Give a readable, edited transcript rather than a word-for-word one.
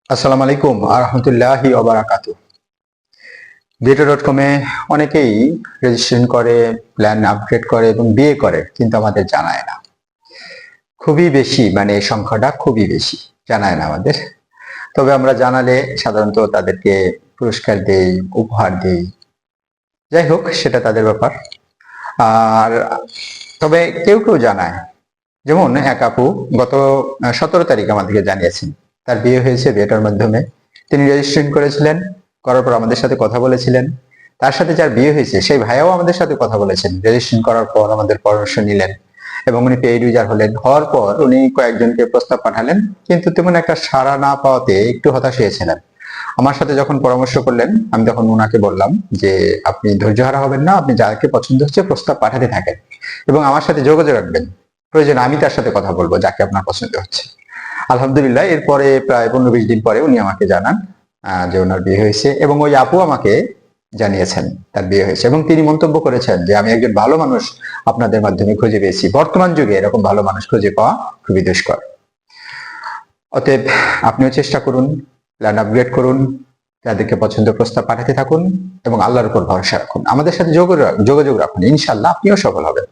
আসসালামু আলাইকুম আরহামতুল্লাহি ওবারাকাতু। বিয়েটা.কমে অনেকেই রেজিস্ট্রেশন করে, প্ল্যান আপগ্রেড করে এবং বিয়ে করে, কিন্তু আমাদের জানায় না। খুবই বেশি, মানে এই সংখ্যাটা খুবই বেশি, জানায় না আমাদের। তবে আমরা জানালে সাধারণত তাদেরকে পুরস্কার দেই, উপহার দেই। যাই হোক, সেটা তাদের ব্যাপার। আর তবে কেউ কেউ জানায়, যেমন এক আপু গত 17 তারিখ আমাদেরকে জানিয়েছেন তার বিয়ে হয়েছে বিয়েটার মাধ্যমে। তিনি রেজিস্ট্রেশন করেছিলেন, করার পর আমাদের সাথে কথা বলেছিলেন। তার সাথে যার বিয়ে হয়েছে সেই ভাইয়াও আমাদের সাথে কথা বলেছেন, রেজিস্ট্রেশন করার পর আমাদের পরামর্শ নিলেন এবং উনি পেইড ইউজার হলেন। হওয়ার পর উনি কয়েকজনকে প্রস্তাব পাঠালেন, কিন্তু তেমন একটা সাড়া না পাওয়াতে একটু হতাশ হয়েছিলেন। আমার সাথে যখন পরামর্শ করলেন, আমি তখন ওনাকে বললাম যে আপনি ধৈর্যহারা হবেন না, আপনি যাকে পছন্দ হচ্ছে প্রস্তাব পাঠাতে থাকেন এবং আমার সাথে যোগাযোগ রাখবেন। প্রয়োজন আমি তার সাথে কথা বলবো যাকে আপনার পছন্দ হচ্ছে। আলহামদুলিল্লাহ, এরপরে প্রায় 15-20 দিন পরে উনি আমাকে জানান যে ওনার বিয়ে হয়েছে, এবং ওই আপু আমাকে জানিয়েছেন তার বিয়ে হয়েছে, এবং তিনি মন্তব্য করেছেন যে আমি একজন ভালো মানুষ আপনাদের মাধ্যমে খুঁজে পেয়েছি। বর্তমান যুগে এরকম ভালো মানুষ খুঁজে পাওয়া খুবই দুষ্কর। অতএব আপনিও চেষ্টা করুন, প্ল্যান আপগ্রেড করুন, যাদেরকে পছন্দ প্রস্তাব পাঠাতে থাকুন এবং আল্লাহর উপর ভরসা রাখুন। আমাদের সাথে যোগাযোগ রাখুন, ইনশাল্লাহ আপনিও সফল হবেন।